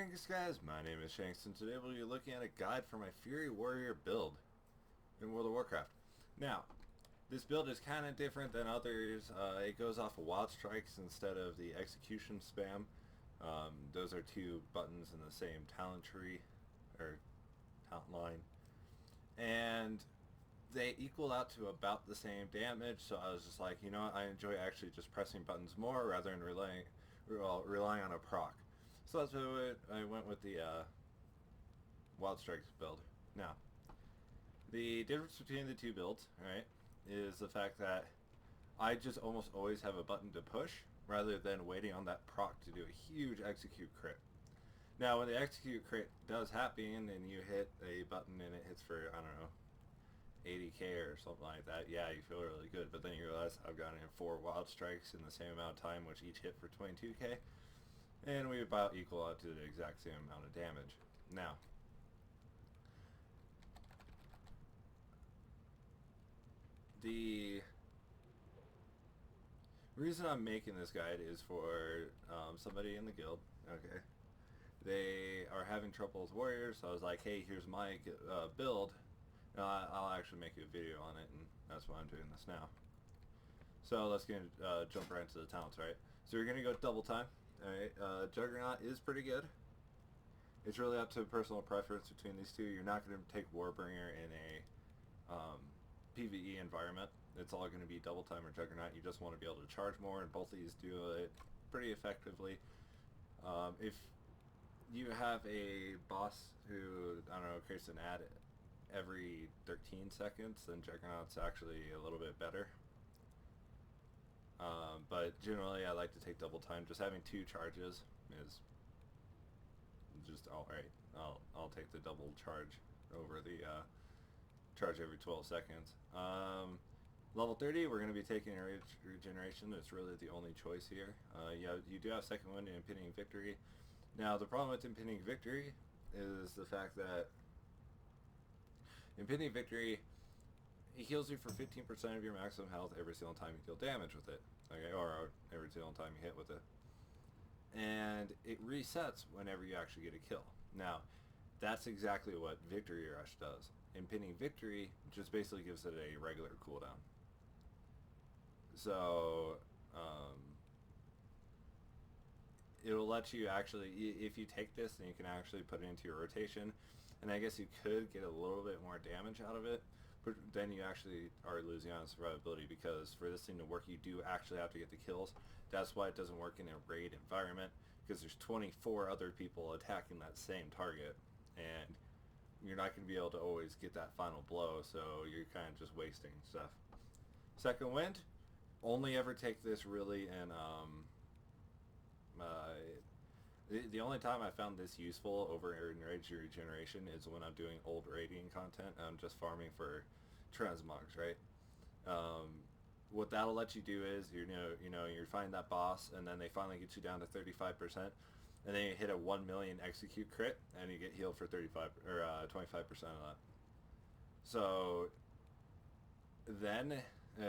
Greetings guys, my name is Shanx and today we'll be looking at a guide for my Fury Warrior build in World of Warcraft. Now, this build is kind of different than others. It goes off of wild strikes instead of the execution spam. Those are two buttons in the same talent tree, or talent line. And they equal out to about the same damage, so I was just like, you know what, I enjoy actually just pressing buttons more rather than relying on a proc. So that's why I went with the Wild Strikes build. Now, the difference between the two builds, right, is the fact that I just almost always have a button to push rather than waiting on that proc to do a huge execute crit. Now, when the execute crit does happen and you hit a button and it hits for, I don't know, 80k or something like that, yeah, you feel really good. But then you realize I've gotten in 4 Wild Strikes in the same amount of time, which each hit for 22k. And we about equal out to the exact same amount of damage. Now, the reason I'm making this guide is for somebody in the guild. Okay, they are having trouble with warriors, so I was like, hey, here's my build. And I'll actually make a video on it, and that's why I'm doing this now. So let's jump right into the talents, right? So you're gonna go double time. Alright, Juggernaut is pretty good. It's really up to personal preference between these two. You're not going to take Warbringer in a PvE environment. It's all going to be double time or Juggernaut. You just want to be able to charge more, and both of these do it pretty effectively. If you have a boss who, I don't know, creates an ad every 13 seconds, then Juggernaut's actually a little bit better. But generally I like to take double time. Just having 2 charges is just alright. I'll take the double charge over the charge every 12 seconds. Level 30, we're going to be taking a regeneration. It's really the only choice here. You do have second wind and impending victory. Now the problem with impending victory is the fact that impending victory, it heals you for 15% of your maximum health every single time you deal damage with it. Okay, or every single time you hit with it. And it resets whenever you actually get a kill. Now, that's exactly what Victory Rush does. Impending Victory just basically gives it a regular cooldown. So, it'll let you actually, if you take this, then you can actually put it into your rotation. And I guess you could get a little bit more damage out of it. But then you actually are losing on survivability, because for this thing to work you do actually have to get the kills. That's why it doesn't work in a raid environment, because there's 24 other people attacking that same target, and you're not going to be able to always get that final blow, so you're kind of just wasting stuff. Second wind, only ever take this really in the only time I found this useful over in Rage Regeneration is when I'm doing old raiding content and I'm just farming for transmogs, right? What that'll let you do is, you find that boss, and then they finally get you down to 35%, and then you hit a 1 million execute crit, and you get healed for 35 or 25% of that. So then,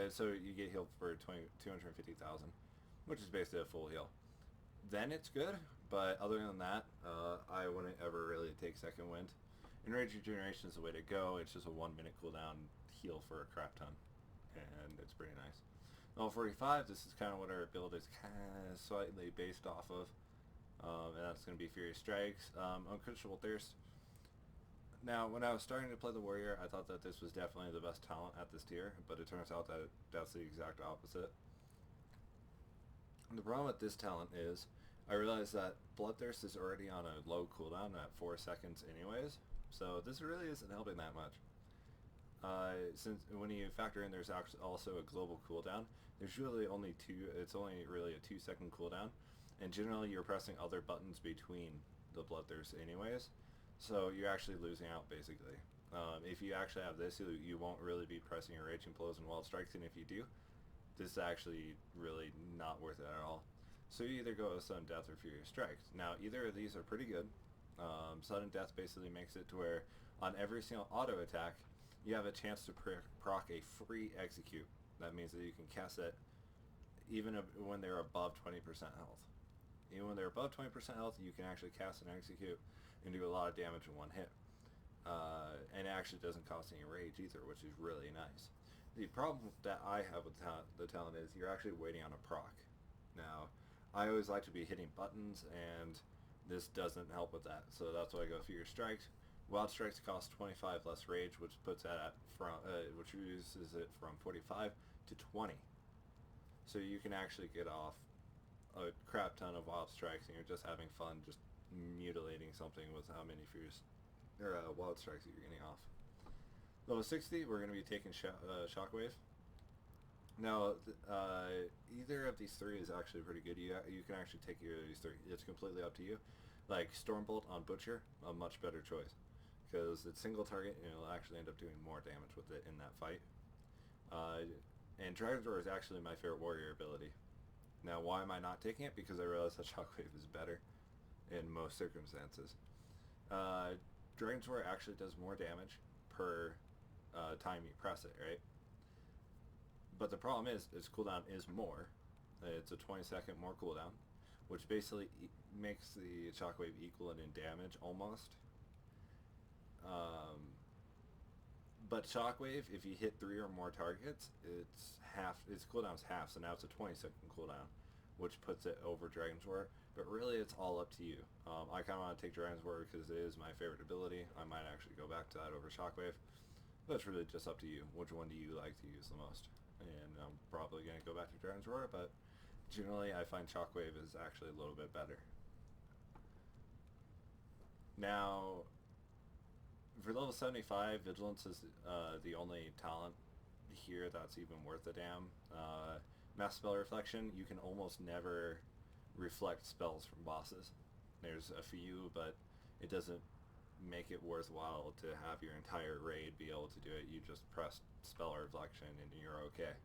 so you get healed for 250,000, which is basically a full heal. Then it's good, but other than that, I wouldn't ever really take second wind. Enraged Regeneration is the way to go. It's just a 1 minute cooldown heal for a crap ton, and it's pretty nice. Level 45, this is kind of what our build is kind of slightly based off of, and that's going to be Furious Strikes. Unquenchable Thirst. Now, when I was starting to play the Warrior, I thought that this was definitely the best talent at this tier, but it turns out that that's the exact opposite. The problem with this talent is I realized that Bloodthirst is already on a low cooldown at 4 seconds anyways, so this really isn't helping that much. Since when you factor in there's also a global cooldown, there's really only it's only really a 2-second cooldown, and generally you're pressing other buttons between the Bloodthirst anyways, so you're actually losing out basically. If you actually have this, you won't really be pressing your Raging Blows and Wild Strikes, and if you do, this is actually really not worth it at all. So you either go with Sudden Death or Furious Strikes. Now, either of these are pretty good. Sudden Death basically makes it to where on every single auto attack, you have a chance to proc a free execute. That means that you can cast it even when they're above 20% health. even when they're above 20% health, you can actually cast and execute and do a lot of damage in one hit. And it actually doesn't cost any rage either, which is really nice. The problem that I have with the talent is you're actually waiting on a proc. Now, I always like to be hitting buttons, and this doesn't help with that, so that's why I go Furious Strikes. Wild Strikes cost 25 less rage, which puts that at which reduces it from 45 to 20. So you can actually get off a crap ton of Wild Strikes, and you're just having fun, just mutilating something with how many Furious or Wild Strikes that you're getting off. Level 60, we're going to be taking Shockwave. Now, either of these three is actually pretty good. You can actually take either of these three. It's completely up to you. Like Stormbolt on Butcher, a much better choice, because it's single target and it'll actually end up doing more damage with it in that fight. And Dragon's Roar is actually my favorite warrior ability. Now, why am I not taking it? Because I realize that Shockwave is better in most circumstances. Dragon's Roar actually does more damage per time you press it, right? But the problem is, its cooldown is more. It's a 20-second more cooldown, which basically makes the Shockwave equal it in damage, almost. But Shockwave, if you hit 3 or more targets, its cooldown's half, so now it's a 20-second cooldown, which puts it over Dragon's Roar. But really, it's all up to you. I kind of want to take Dragon's Roar because it is my favorite ability. I might actually go back to that over Shockwave. But it's really just up to you. Which one do you like to use the most? And I'm probably going to go back to Dragon's Roar, but generally I find Shockwave is actually a little bit better. Now, for level 75, Vigilance is the only talent here that's even worth a damn. Mass Spell Reflection, you can almost never reflect spells from bosses. There's a few, but it doesn't make it worthwhile to have your entire raid be able to do it. You just press Spell Reflection and you're okay.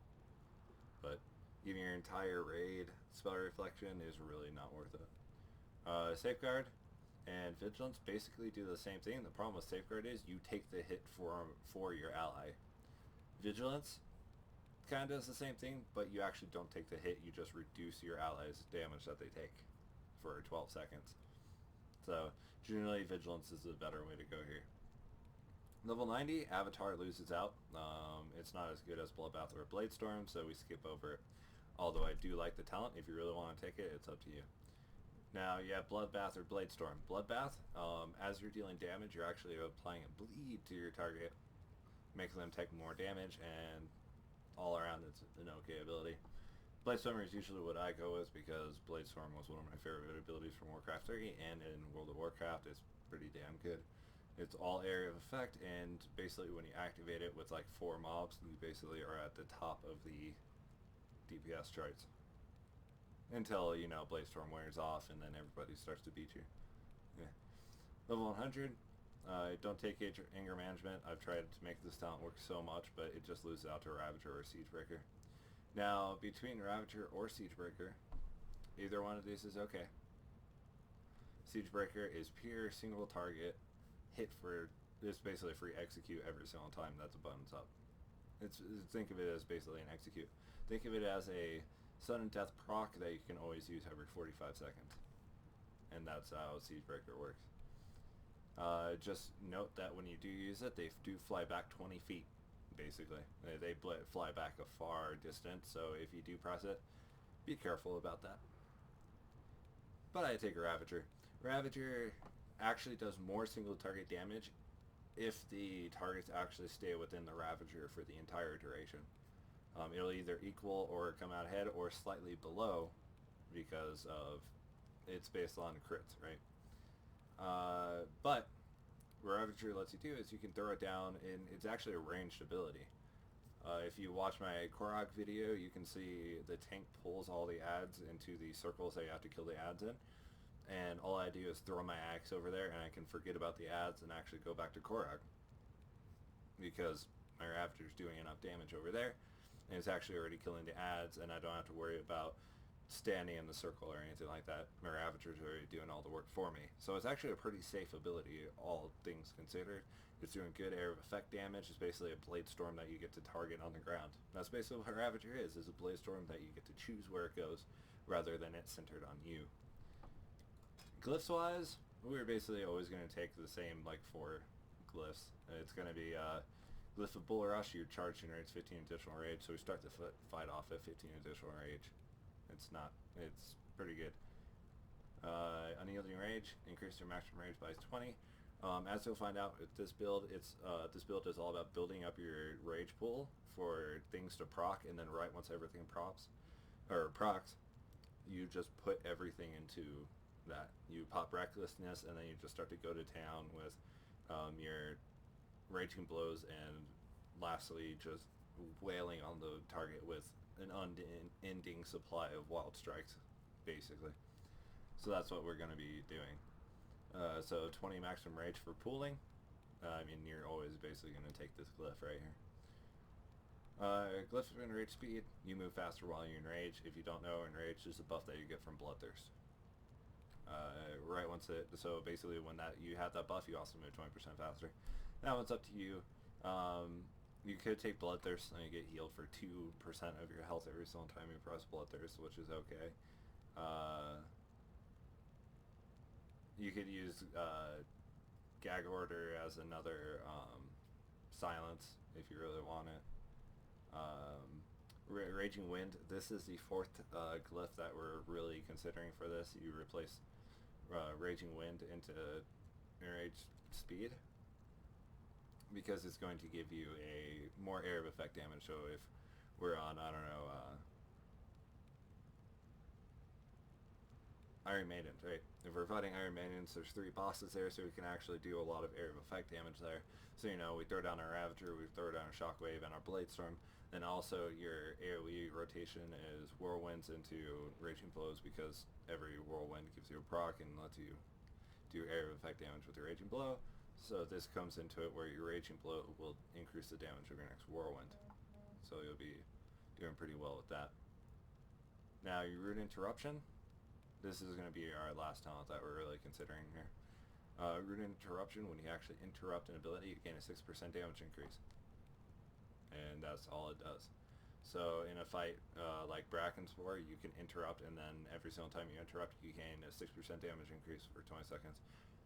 But even your entire raid Spell Reflection is really not worth it. Safeguard and Vigilance basically do the same thing. The problem with Safeguard is you take the hit for your ally. Vigilance kind of does the same thing, but you actually don't take the hit. You just reduce your allies' damage that they take for 12 seconds. So generally Vigilance is the better way to go here. Level 90, Avatar loses out. It's not as good as Bloodbath or Bladestorm, so we skip over it. Although I do like the talent. If you really want to take it, it's up to you. Now you have Bloodbath or Bladestorm. Bloodbath, as you're dealing damage, you're actually applying a bleed to your target, making them take more damage, and all around it's an okay ability. Bladestorm is usually what I go with because Bladestorm was one of my favorite abilities from Warcraft 3, and in World of Warcraft it's pretty damn good. It's all area of effect, and basically when you activate it with like 4 mobs, you basically are at the top of the DPS charts. Until, you know, Bladestorm wears off and then everybody starts to beat you. Yeah. Level 100, don't take anger management. I've tried to make this talent work so much, but it just loses out to Ravager or Siegebreaker. Now, between Ravager or Siegebreaker, either one of these is okay. Siegebreaker is pure single target, hit for, it's basically free execute every single time that's a buttons up. Think of it as basically an execute. Think of it as a sudden death proc that you can always use every 45 seconds. And that's how Siegebreaker works. Just note that when you do use it, they do fly back 20 feet, basically. They fly back a far distance, so if you do press it, be careful about that. But I take a Ravager. Ravager actually does more single target damage if the targets actually stay within the Ravager for the entire duration. It'll either equal or come out ahead or slightly below because of it's based on crits, right? But what Ravager lets you do is you can throw it down, and it's actually a ranged ability. If you watch my Korok video, you can see the tank pulls all the adds into the circles that you have to kill the adds in. And all I do is throw my axe over there, and I can forget about the adds and actually go back to Korok. Because my Ravager's doing enough damage over there, and it's actually already killing the adds, and I don't have to worry about standing in the circle or anything like that. My Ravager's already doing all the work for me. So it's actually a pretty safe ability, all things considered. It's doing good area of effect damage. It's basically a Bladestorm that you get to target on the ground. That's basically what Ravager is a Bladestorm that you get to choose where it goes, rather than it centered on you. Glyphs wise, we're basically always going to take the same like 4 glyphs. It's going to be glyph of Bull Rush. Your charge generates 15 additional rage, so we start the fight off at 15 additional rage. It's pretty good. Unyielding Rage, increase your maximum rage by 20. As you'll find out with this build, this build is all about building up your rage pool for things to proc, and then right once everything procs, you just put everything into that. You pop Recklessness, and then you just start to go to town with your Raging Blows, and lastly just wailing on the target with an unending supply of Wild Strikes, basically. So that's what we're going to be doing. So 20 maximum rage for pooling. I mean, you're always basically going to take this glyph right here. Glyph of Enrage Speed. You move faster while you're in rage. If you don't know, Enrage is a buff that you get from Bloodthirst. So basically when you have that buff, you also move 20% faster. That one's up to you. You could take Bloodthirst and you get healed for 2% of your health every single time you press Bloodthirst, which is okay. You could use Gag Order as another silence if you really want it. Raging Wind. This is the 4th glyph that we're really considering for this. You replace Raging Wind into Enraged Speed because it's going to give you a more area of effect damage. So if we're on, I don't know, Iron Maidens, right? If we're fighting Iron Maidens, there's 3 bosses there, so we can actually do a lot of area of effect damage there. So, we throw down our Ravager, we throw down our Shockwave and our Bladestorm. Then also your AoE rotation is Whirlwinds into Raging Blows, because every Whirlwind gives you a proc and lets you do area of effect damage with your Raging Blow. So this comes into it where your Raging Blow will increase the damage of your next Whirlwind. So you'll be doing pretty well with that. Now your Rude Interruption. This is going to be our last talent that we're really considering here. Rude Interruption, when you actually interrupt an ability, you gain a 6% damage increase. And that's all it does. So in a fight like Bracken's War, you can interrupt, and then every single time you interrupt, you gain a 6% damage increase for 20 seconds.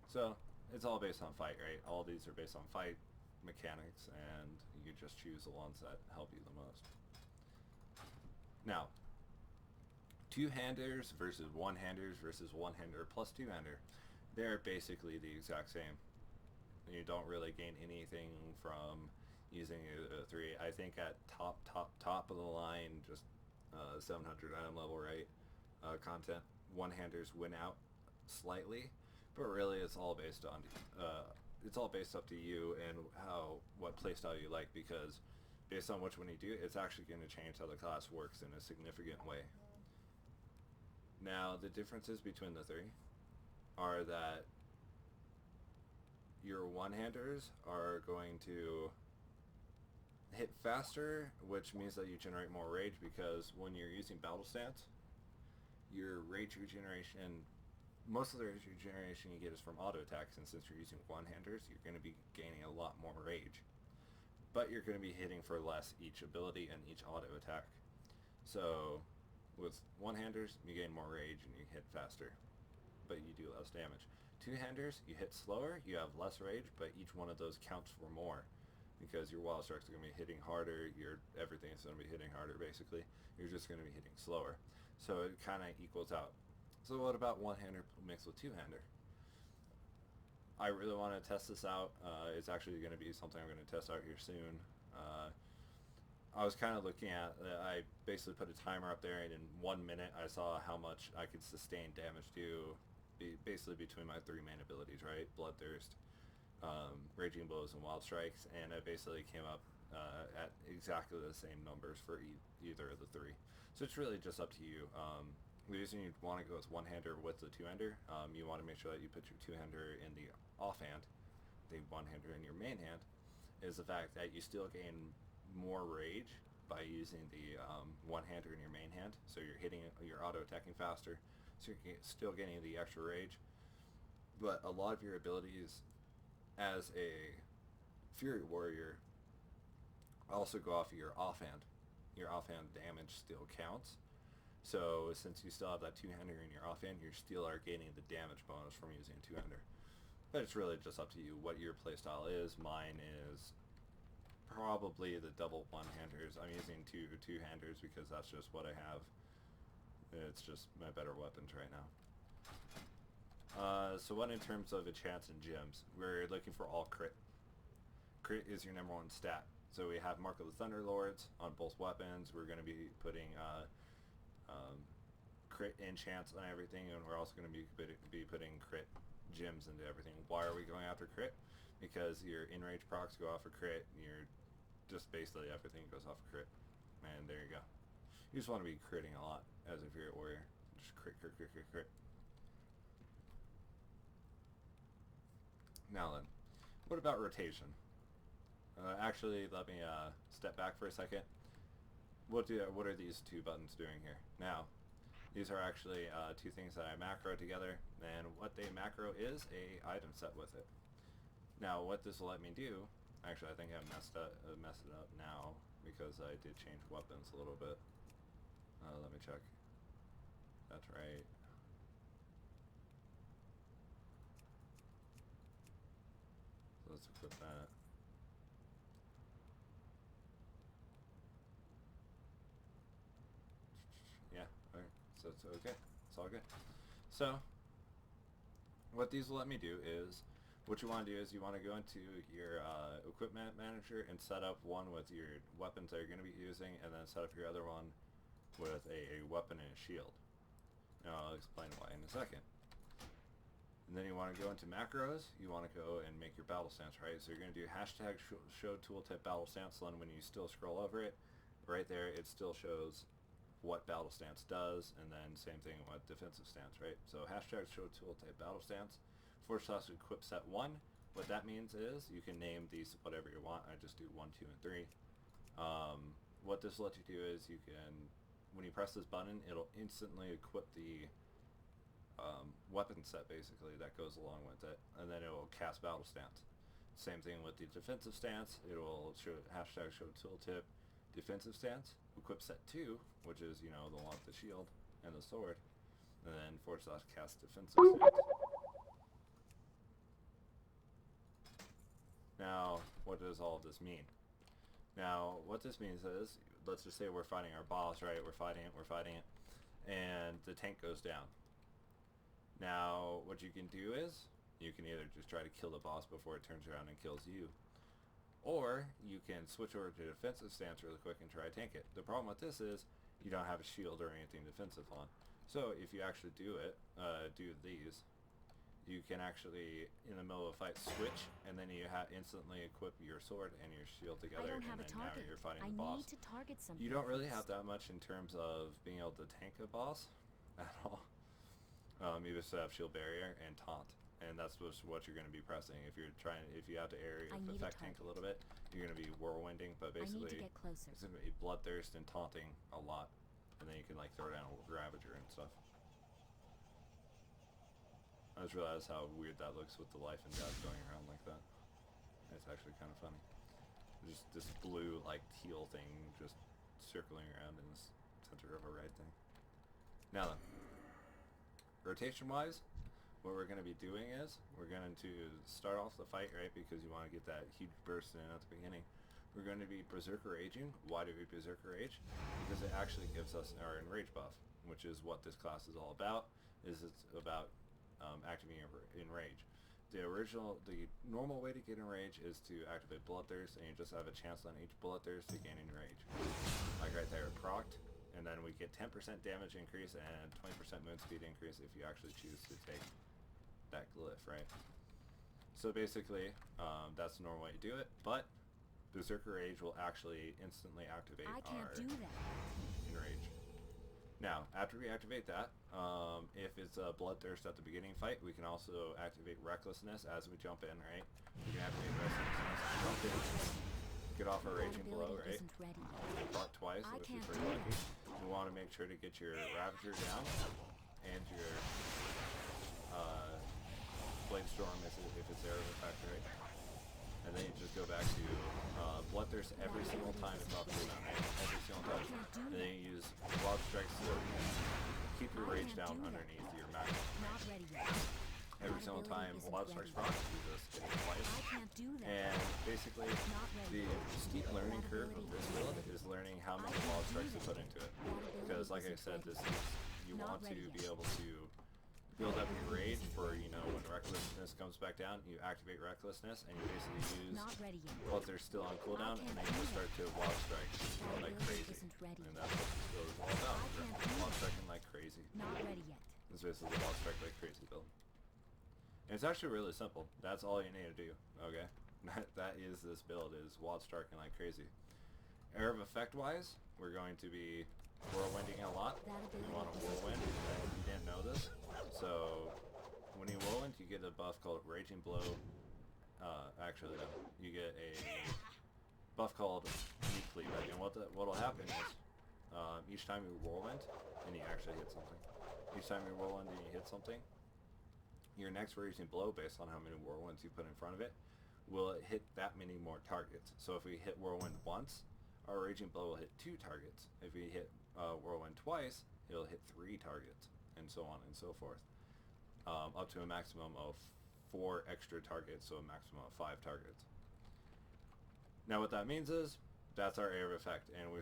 So it's all based on fight, right? All these are based on fight mechanics, and you just choose the ones that help you the most. Now, 2-handers versus 1-handers versus 1-hander plus 2-hander. They're basically the exact same. You don't really gain anything from using a 3. I think at top of the line, just 700 item level, right? Content. 1-handers win out slightly, but really it's all based on up to you and what playstyle you like, because based on which one you do, it's actually going to change how the class works in a significant way. Now, the differences between the 3 are that your 1-handers are going to hit faster, which means that you generate more rage, because when you're using battle stance, your rage regeneration, most of the rage regeneration you get is from auto attacks, and since you're using 1-handers, you're going to be gaining a lot more rage. But you're going to be hitting for less each ability and each auto attack. So with 1-handers, you gain more rage and you hit faster, but you do less damage. 2-handers, you hit slower, you have less rage, but each one of those counts for more, because your Wild Strikes are going to be hitting harder, everything is going to be hitting harder, basically. You're just going to be hitting slower. So it kind of equals out. So what about 1-hander mixed with 2-hander? I really want to test this out. It's actually going to be something I'm going to test out here soon. I was kind of looking at, I basically put a timer up there, and in 1 minute I saw how much I could sustain damage to, basically between my 3 main abilities, right? Bloodthirst, Raging Blows, and Wild Strikes, and it basically came up at exactly the same numbers for either of the 3. So it's really just up to you. The reason you want to go with 1-hander with the 2-hander, you want to make sure that you put your 2-hander in the offhand, the 1-hander in your main hand, is the fact that you still gain more rage by using the 1-hander in your main hand. So you're auto attacking faster, so you're still getting the extra rage. But a lot of your abilities as a Fury Warrior also go off of your offhand. Your offhand damage still counts, So since you still have that two-hander in your offhand, you still are gaining the damage bonus from using a two-hander. But it's really just up to you what your playstyle is. Mine is probably the double one-handers. I'm using two-handers because that's just what I have. It's just my better weapons right now. So what in terms of enchants and gems? We're looking for all crit. Crit is your number one stat. So we have Mark of the Thunderlords on both weapons. We're going to be putting crit enchants on everything, and we're also going to be putting crit gems into everything. Why are we going after crit? Because your in-range procs go off of crit, and your just basically everything goes off of crit. And there you go. You just want to be critting a lot as a Fury Warrior. Just crit, crit, crit, crit, crit. Now then, what about rotation? Actually, let me step back for a second. What are these two buttons doing here? Now, these are actually two things that I macro together, and what they macro is a item set with it. Now, what this will let me do, actually I think I messed it up now because I did change weapons a little bit. Let me check. That's right. So let's equip that. Yeah, alright. So it's okay. It's all good. So, what these will let me do is, what you want to do is you want to go into your equipment manager and set up one with your weapons that you're going to be using, and then set up your other one with a weapon and a shield. Now I'll explain why in a second. And then you want to go into macros. You want to go and make your battle stance, right? So you're going to do hashtag show tooltip battle stance. Then when you still scroll over it, right there it still shows what battle stance does, and then same thing with defensive stance, right? So hashtag show tooltip battle stance / equip set 1. What that means is you can name these whatever you want. I just do 1, 2, and 3. What this will let you do is you can, when you press this button, it'll instantly equip the weapon set basically that goes along with it, and then it will cast battle stance. Same thing with the defensive stance. It will show hashtag show tooltip defensive stance, equip set 2, which is, you know, the one with the shield and the sword, and then / cast defensive stance. Now, what does all of this mean? Now, what this means is, let's just say we're fighting our boss, right? We're fighting it, and the tank goes down. Now, what you can do is, you can either just try to kill the boss before it turns around and kills you, or you can switch over to defensive stance really quick and try to tank it. The problem with this is, you don't have a shield or anything defensive on. So, if you actually do these, you can actually, in the middle of a fight, switch, and then you instantly equip your sword and your shield together, and then now you're fighting the boss. You don't really have that much in terms of being able to tank a boss at all. You just have shield barrier and taunt, and that's just what you're going to be pressing. If you have to area effect tank a little bit, you're going to be whirlwinding, but basically it's going to be bloodthirst and taunting a lot, and then you can like throw down a Ravager and stuff. I just realized how weird that looks with the life and death going around like that. It's actually kind of funny. Just this blue, like, teal thing just circling around in the center of a red thing. Now then, rotation-wise, what we're going to be doing is, we're going to start off the fight, right, because you want to get that huge burst in at the beginning. We're going to be Berserker Raging. Why do we Berserker Rage? Because it actually gives us our Enrage buff, which is what this class is all about, it's about activating Enrage. The normal way to get Enrage is to activate Bloodthirst, and you just have a chance on each Bloodthirst to gain Enrage. Like right there, procced, and then we get 10% damage increase and 20% move speed increase if you actually choose to take that glyph, right? So basically, that's the normal way to do it, but Berserker Rage will actually instantly activate our Enrage. Now, after we activate that, if it's a Bloodthirst at the beginning fight, we can also activate Recklessness as we jump in, right? We can activate Recklessness, jump in, get off our Raging Blow, right? Proc twice, which is pretty lucky. We want to make sure to get your Ravager down, and your Blade Storm if it's area effect, right? and then you just go back to bloodthirst every single time it's off cooldown, right? Every single time. And then you use wild strikes to keep your rage down underneath your max. Every single time wild strikes proc, you just hit it twice. And basically, the steep learning curve of this build is learning how many wild strikes to put into it. Because, like I said, this is, you want to be able to build up your rage for, you know, when recklessness comes back down, you activate recklessness, and you basically use while they're still on cooldown, and then you just start to wild strike like crazy. And that's what this build is all about. Wild striking like crazy. This is the wild strike like crazy build. And it's actually really simple. That's all you need to do, okay? That is this build, is wild striking like crazy. Area of effect wise, we're going to be whirlwinding a lot. You want to whirlwind, if you didn't know this. So, when you whirlwind, you get a buff called Raging Blow. Actually, no. You get a buff called Meat Cleave. And what'll happen is, each time you whirlwind, and you actually hit something. Each time you whirlwind and you hit something, your next Raging Blow, based on how many whirlwinds you put in front of it, will hit that many more targets. So if we hit whirlwind once, our Raging Blow will hit 2 targets. If we hit whirlwind twice, it'll hit 3 targets, and so on and so forth. Up to a maximum of 4 extra targets, so a maximum of 5 targets. Now what that means is, that's our area of effect, and when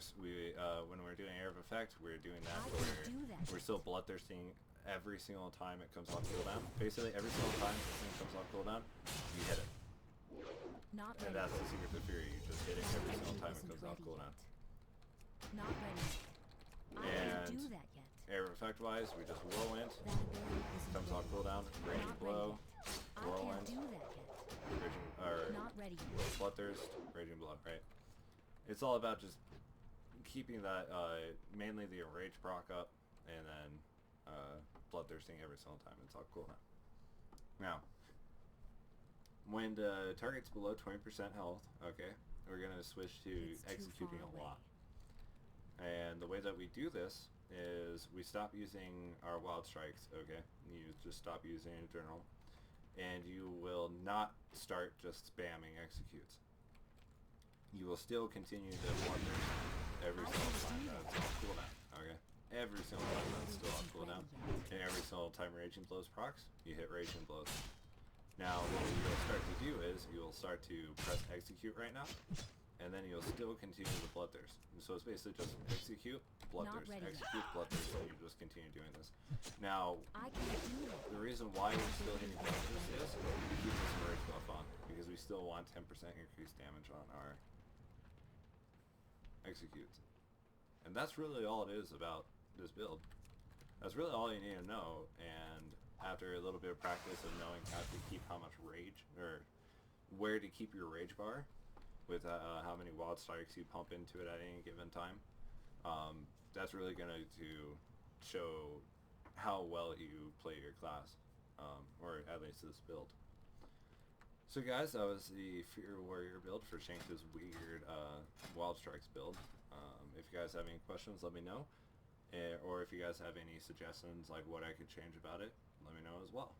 we're doing area of effect, we're doing that where we're still bloodthirsting every single time it comes off cooldown. Basically, every single time this thing comes off cooldown, you hit it. And that's the secret to Fury. You just hit it every single time it comes off cooldown. And area of effect wise, we just whirlwind. Comes off cooldown. Raging Blow. Whirlwind. Bloodthirst. Raging Blow. Right. It's all about just keeping that mainly the enrage proc up, and then bloodthirsting every single time it's off cooldown. Now, when the target's below 20% health, okay, we're gonna switch to executing a lot. And the way that we do this is we stop using our wild strikes, okay? You just stop using it in general, and you will not start just spamming executes. You will still continue to bloodthirst every single time that it's off cooldown, okay? Every single time that's still on cooldown, and every single time Raging Blows procs, you hit Raging Blows. Now, what you'll start to do is, you'll start to press execute right now, and then you'll still continue the bloodthirst. So it's basically just execute, bloodthirst, execute, bloodthirst, and you just continue doing this. Now, the reason why we're still hitting bloodthirst is, we keep this rage buff on, because we still want 10% increased damage on our executes. And that's really all it is about this build. That's really all you need to know, and after a little bit of practice of knowing how to keep how much rage, or where to keep your rage bar, with how many wild strikes you pump into it at any given time, that's really going to show how well you play your class, or at least this build. So guys, that was the Fear Warrior build for Shanx's weird wild strikes build. If you guys have any questions, let me know. Or if you guys have any suggestions, like what I could change about it, let me know as well.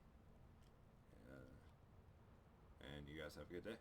And you guys have a good day.